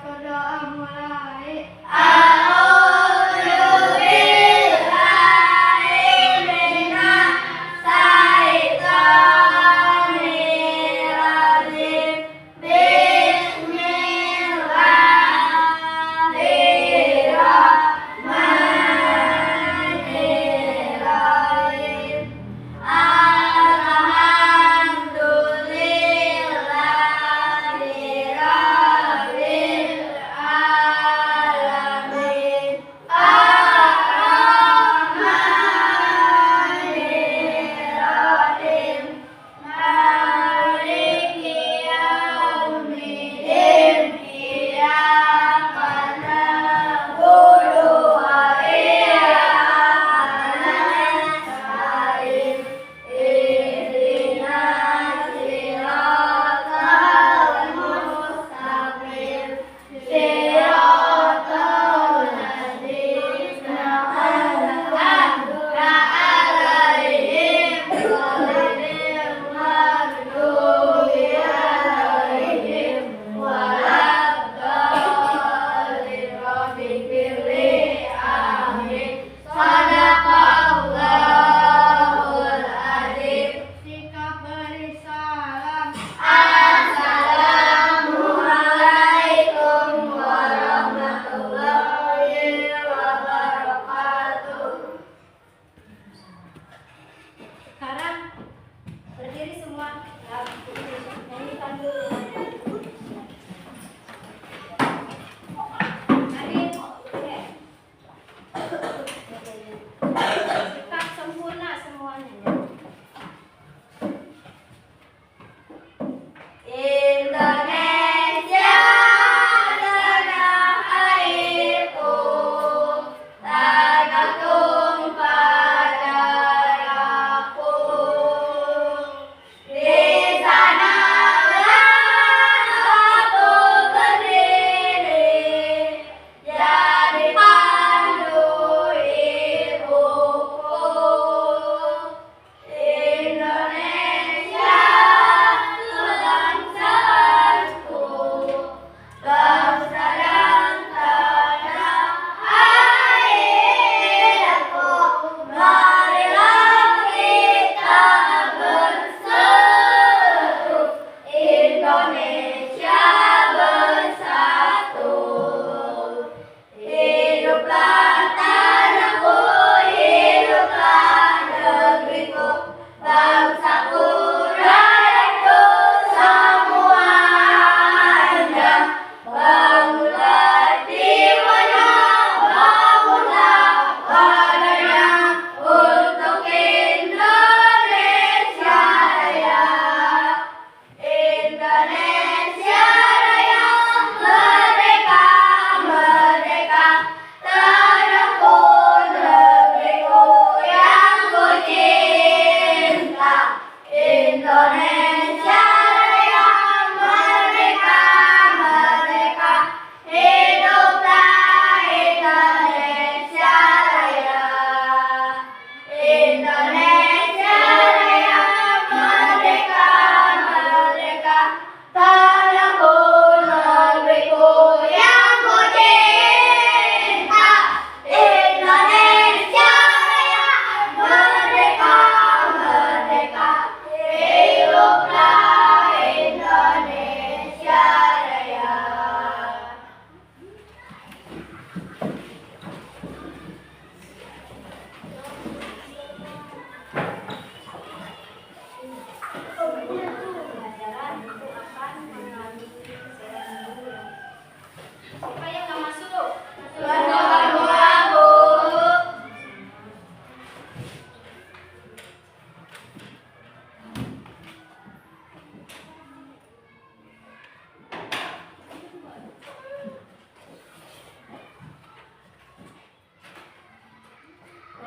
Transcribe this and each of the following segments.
berdoa mulai.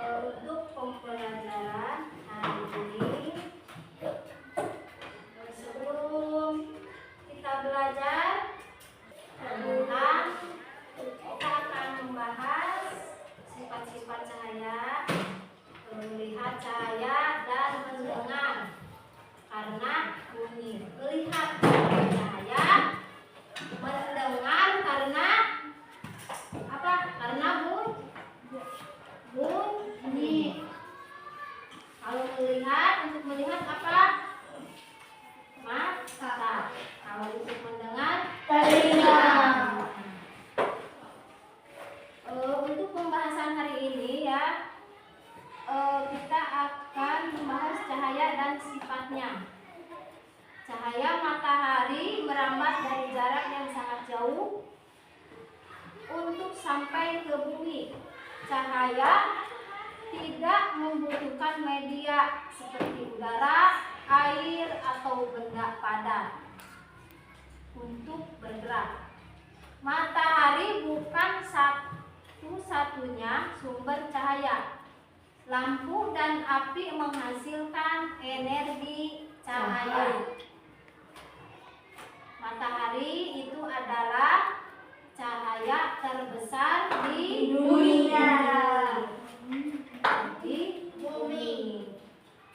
Untuk pembelajaran hari ini, sebelum kita belajar tentang, kita akan membahas sifat-sifat cahaya, melihat cahaya dan mendengar karena bunyi. Melihat cahaya, mendengar karena Cahaya matahari merambat dari jarak yang sangat jauh untuk sampai ke bumi. Cahaya tidak membutuhkan media seperti udara, air, atau benda padat untuk bergerak. Matahari bukan satu-satunya sumber cahaya. Lampu dan api menghasilkan energi cahaya. Matahari itu adalah cahaya terbesar di dunia. Di bumi.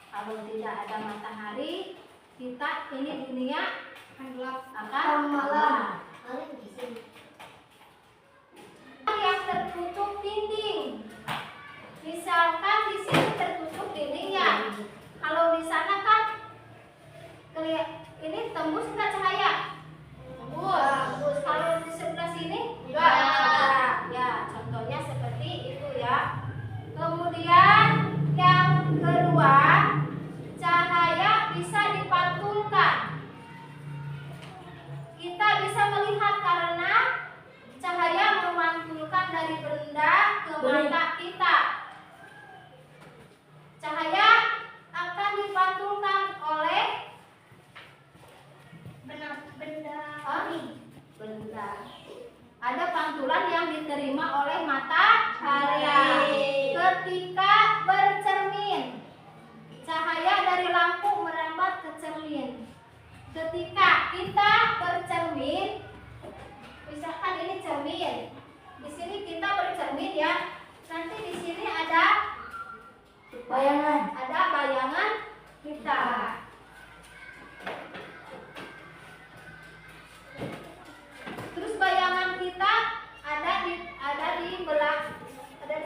Kalau tidak ada matahari, kita ini dunia akan malam. Yang tertutup dinding. Misalkan di sini tertutup dindingnya. Kalau di sana kan ini tembus nggak cahaya? Tembus. Kalau di sebelah sini enggak. Ya, contohnya seperti itu ya. Kemudian yang kedua, cahaya bisa dipantulkan. Kita bisa melihat karena cahaya memantulkan dari benda ke mata kita. Cahaya akan dipantulkan oleh benda. Ada pantulan yang diterima oleh matahari ketika bercermin. Cahaya dari lampu merambat ke cermin. Ketika kita bercermin, misalkan ini cermin, di sini kita bercermin ya. Nanti di sini ada bayangan kita. Terus bayangan kita ada di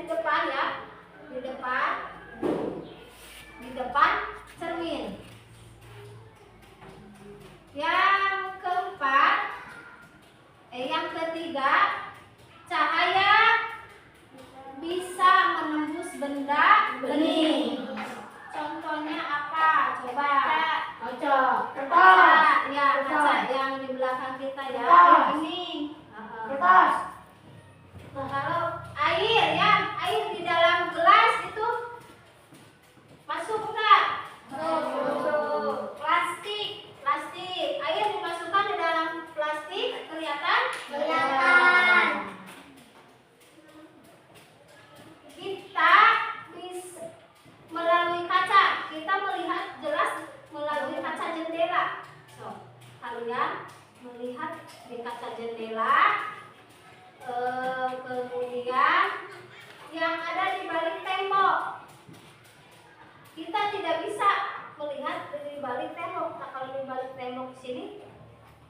depan ya, di depan cermin. Yang ketiga, cahaya bisa menembus benda bening. Contohnya apa? Coba. Kaca. Ya, kaca yang di belakang kita ya. Ini. Kertas. Kalau air ya, air di dalam gelas itu masuk enggak? Masuk. Plastik. Air dimasukkan di dalam plastik, kelihatan? Kelihatan. Kita bisa melalui kaca, kita melihat jelas melalui kaca jendela. Kalian melihat di kaca jendela, kemudian yang ada di balik tembok. Kita tidak bisa melihat di balik tembok. Nah, kalau di balik tembok sini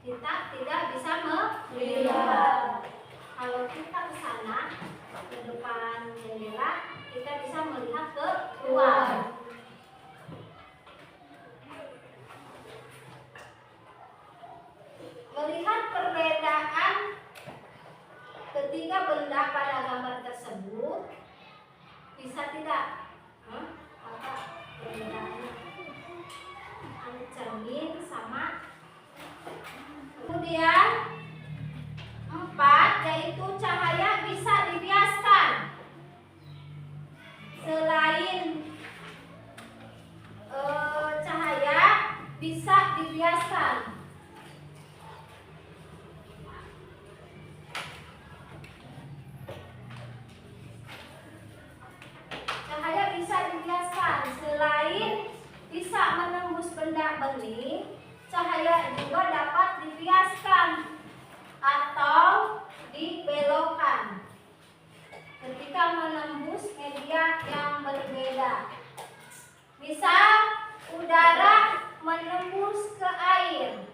kita tidak bisa melihat. Kalau kita ke sana ke depan jendela, kita bisa melihat ke luar. Melihat perbedaan ketiga benda pada gambar tersebut, bisa tidak? Apa perbedaannya? Cermin sama. Kemudian 4, yaitu cahaya bisa dibiaskan. Selain cahaya bisa dibiaskan. Cahaya bisa dibiaskan. Selain bisa menembus benda bening, cahaya juga dapat dibiaskan atau dibelokkan ketika menembus media yang berbeda. Misal udara menembus ke air,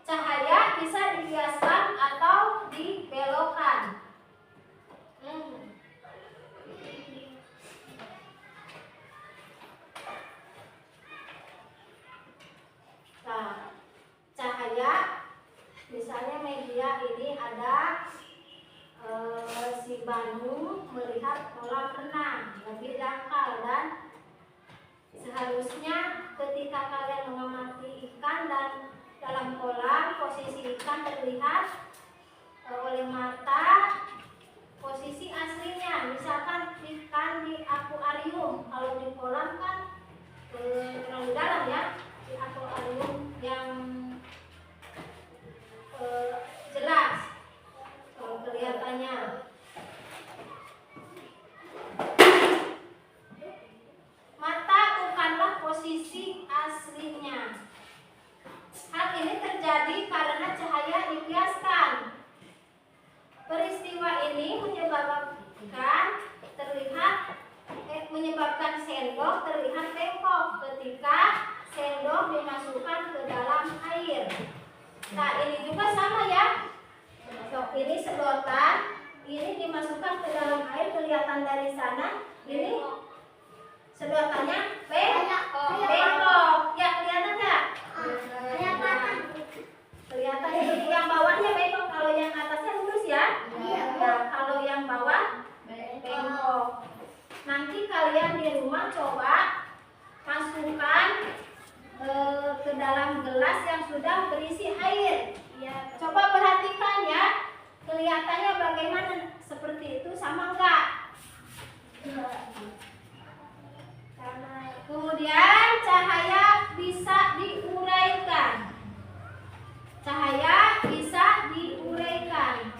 cahaya bisa dibiaskan atau dibelokkan. Nah, cahaya, misalnya media ini ada si Banu melihat kolam renang lebih dangkal dan seharusnya ketika kalian mengamati ikan dan dalam kolam posisi ikan terlihat oleh mata posisi aslinya. Misalkan ikan di akuarium, kalau di kolam kan terlalu dalam ya. Di akuarium yang jelas kelihatannya. Mata bukanlah posisi aslinya. Hal ini terjadi karena cahaya dibiaskan. Peristiwa ini menyebabkan sendok terlihat bengkok ketika sendok dimasukkan ke dalam air. Nah, ini juga sama ya. Ini sedotan, ini dimasukkan ke dalam air, kelihatan dari sana. Ini sedotannya bengkok. Ya, kelihatan nggak? Kelihatan. Ini yang bawahnya bengkok, kalau yang atasnya lurus ya. Ya, kalau yang bawah bengkok. Nanti kalian di rumah coba masukkan ke dalam gelas yang sudah berisi air. Ya, coba perhatikan ya, kelihatannya bagaimana, seperti itu sama enggak? Kemudian cahaya bisa diuraikan. Cahaya bisa diuraikan.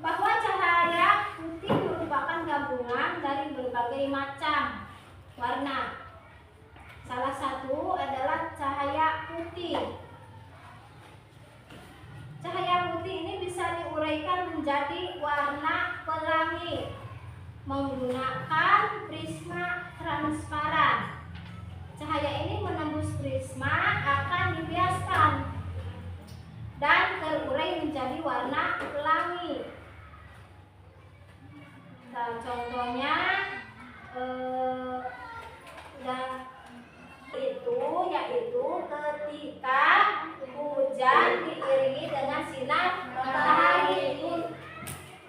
Bahwa cahaya putih merupakan gabungan dari berbagai macam warna. Salah satu adalah cahaya putih. Cahaya putih ini bisa diuraikan menjadi warna pelangi menggunakan prisma transparan. Cahaya ini menembus prisma akan dibiaskan dan terurai menjadi warna pelangi. Nah, contohnya yaitu ketika hujan diiringi dengan sinar matahari.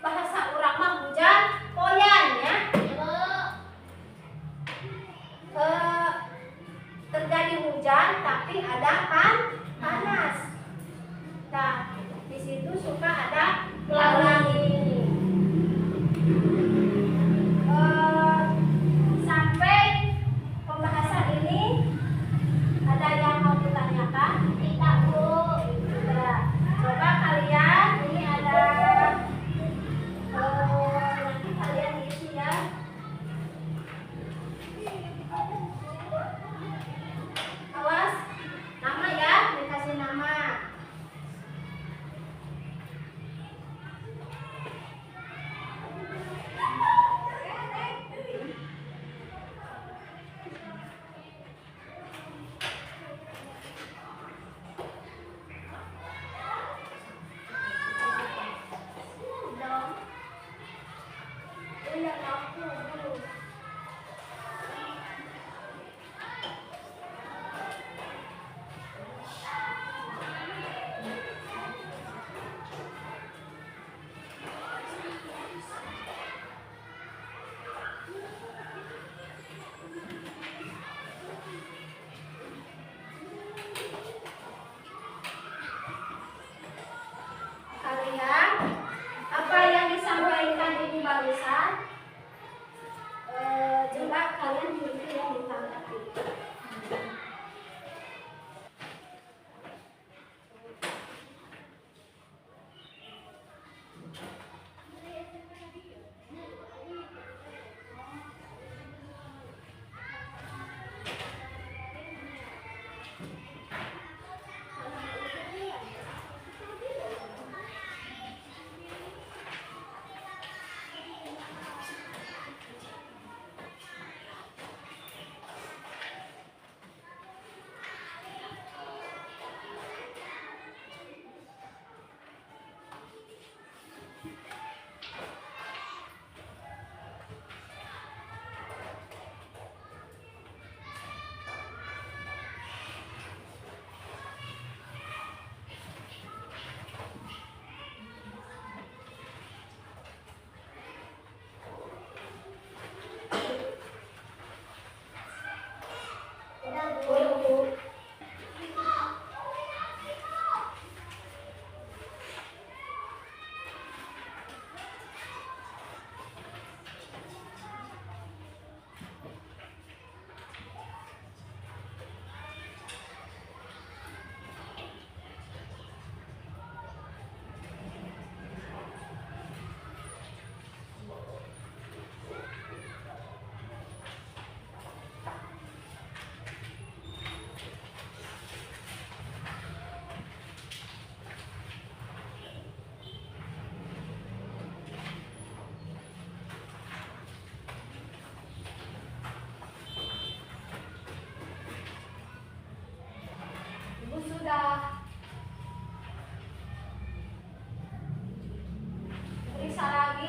Bahasa urang mah hujan poyan ya. Terjadi hujan tapi ada panas. Nah, di situ suka ada pelangi.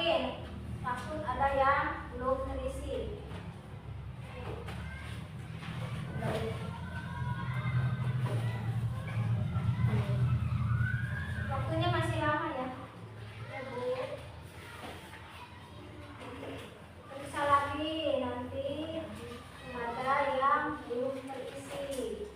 cermin, takut ada yang belum terisi. Waktunya masih lama ya, ya Bu. Periksa lagi nanti ada yang belum terisi.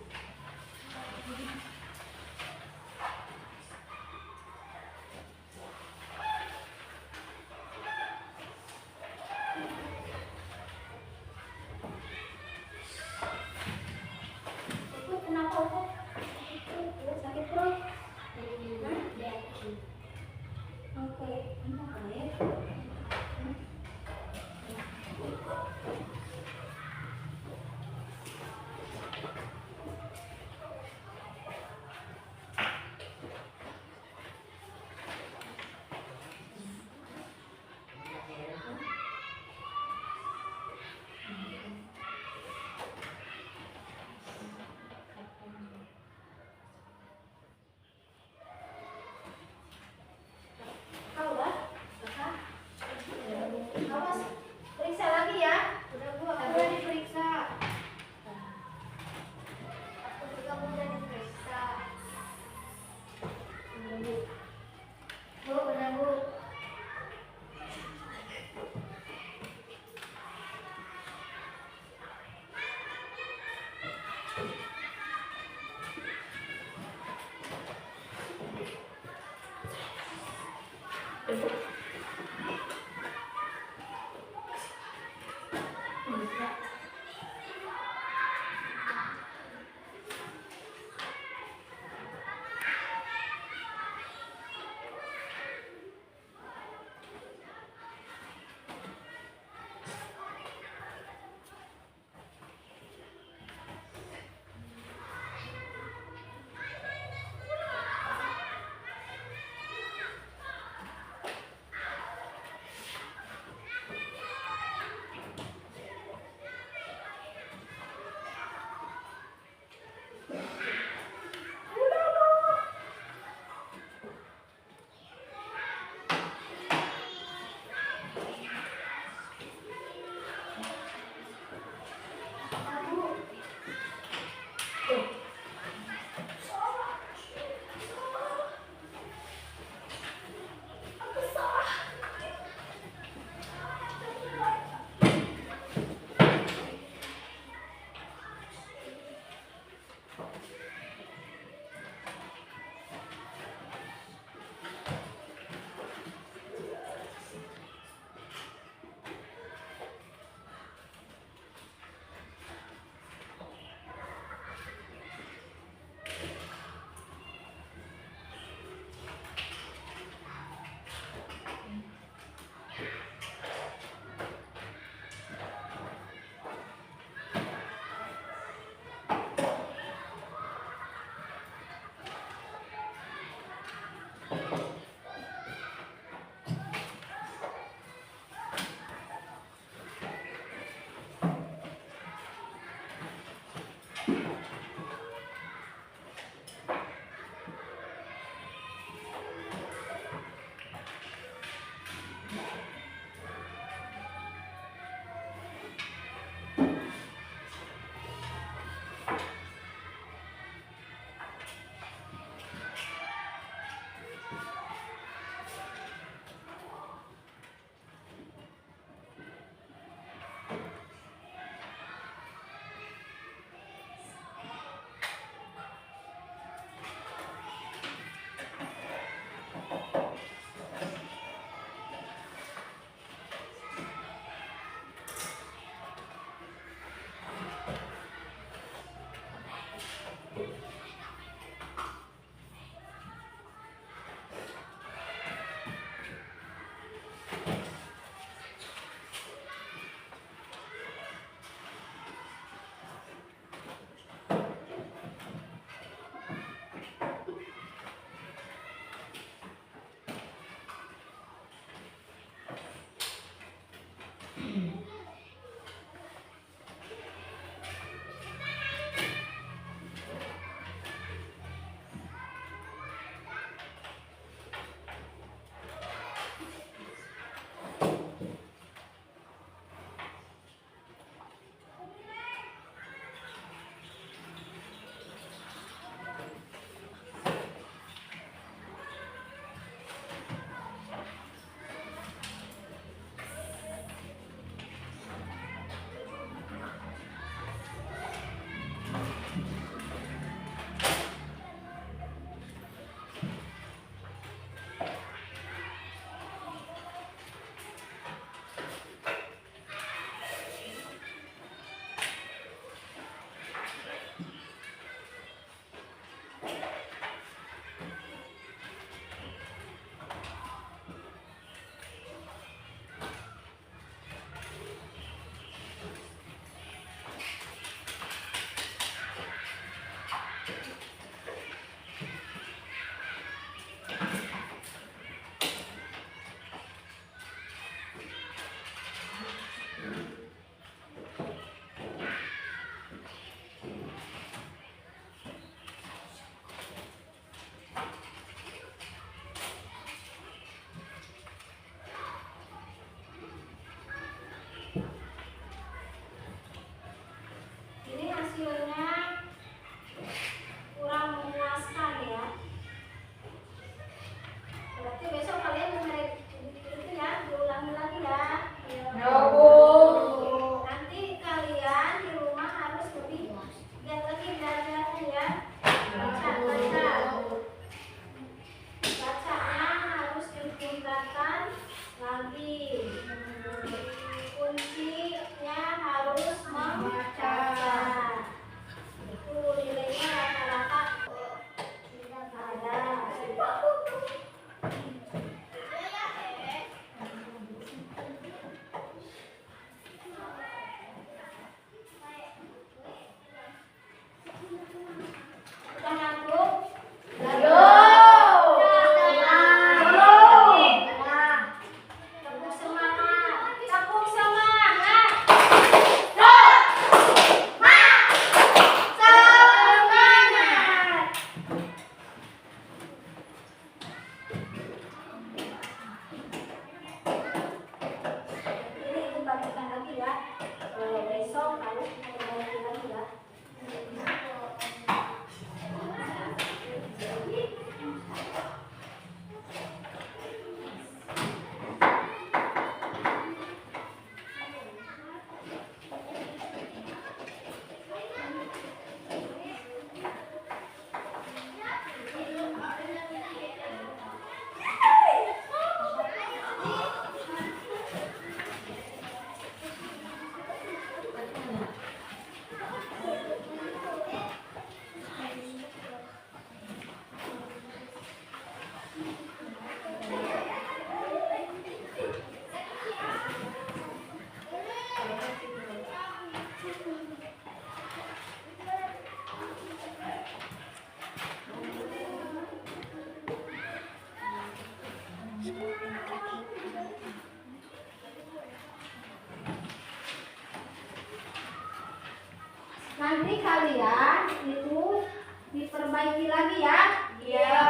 Berarti kalian itu diperbaiki lagi ya. Iya,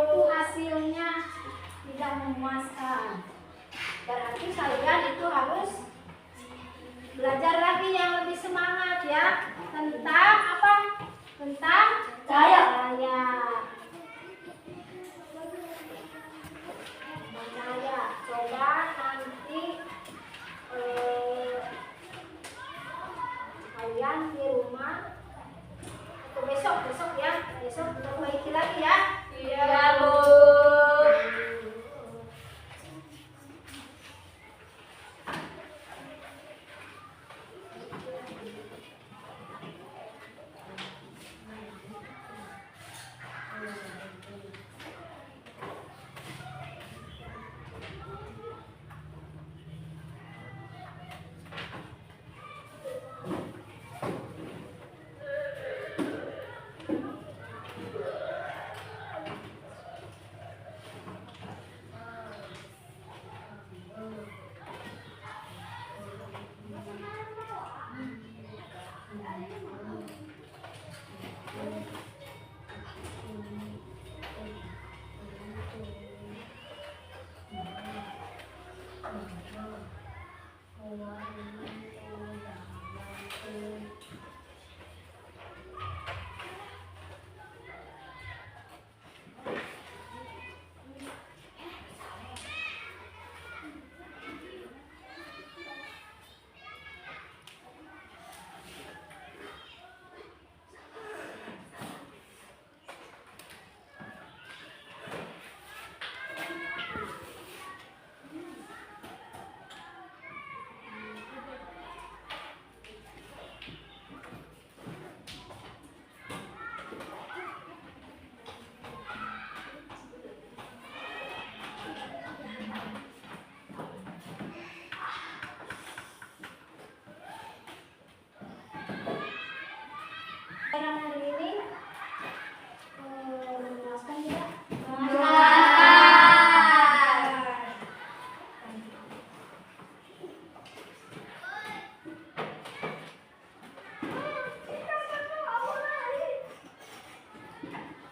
Itu hasilnya tidak memuaskan. Berarti kalian itu harus belajar lagi yang lebih semangat ya. Tentang apa? Tentang Cahaya. cahaya. Cahaya. Coba nanti kalian di rumah atau besok ya, besok perbaiki lagi ya. Iya, Bu. Yang hari ini memuaskan tidak?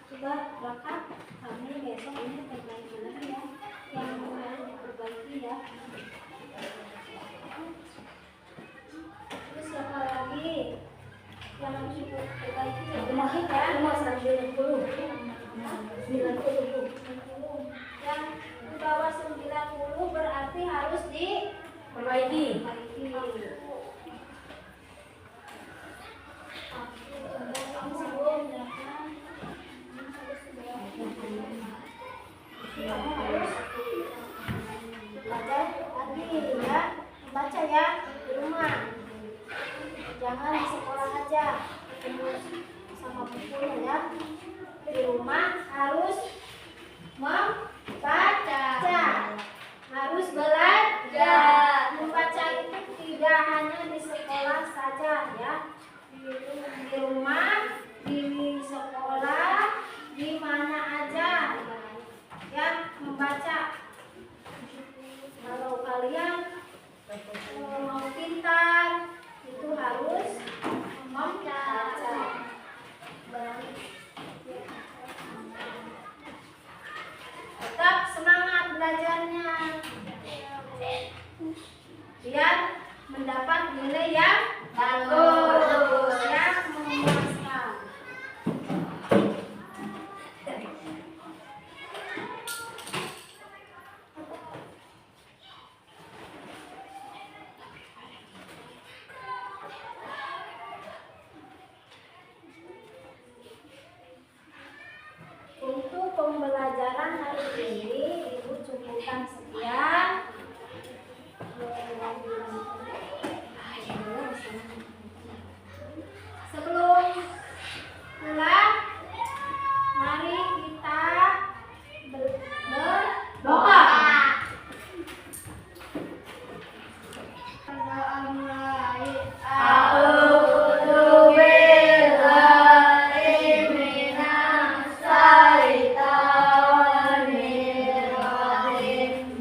Coba rekam kami besok ini perbaiki lagi ya, yang harus diperbaiki ya. Terus siapa lagi yang harus diperbaiki? Masih kan Mas 90. Yang di bawah 90 berarti harus Perbaiki. diperbaiki. Belajar lagi ya, baca ya di rumah. Jangan di sekolah aja ketemu sama bukunya ya. Di rumah harus membaca, harus belajar. Membaca itu tidak hanya di sekolah saja ya. Di rumah, di sekolah, di mana aja ya membaca. Kalau kalian mau pintar itu harus membaca. Tetap semangat belajarnya biar mendapat nilai yang bagus, yang memuaskan. Untuk pembelajaran hari ini Ibu cukupkan sekian. Sebelum pulang, mari kita berdoa. A'udzu billahi minas syaitonir rajim.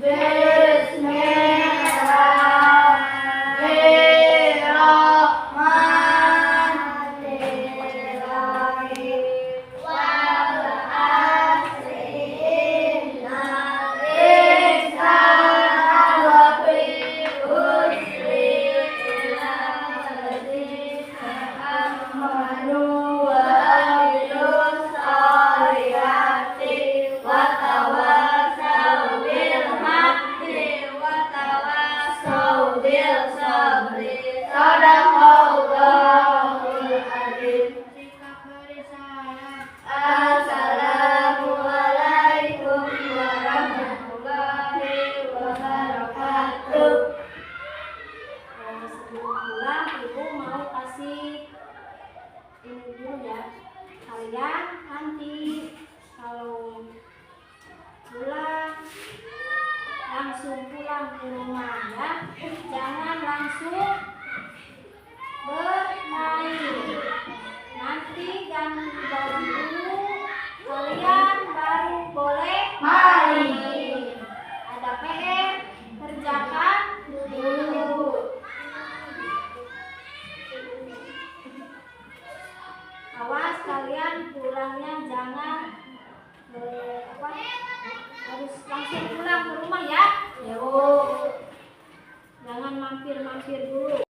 langsung pulang ke rumah ya. Jangan langsung bermain. Nanti ganti baju dulu, kalian baru boleh main. Ada PR, kerjakan dulu. Awas kalian pulangnya jangan harus langsung pulang ke rumah ya. Yo, jangan mampir-mampir dulu.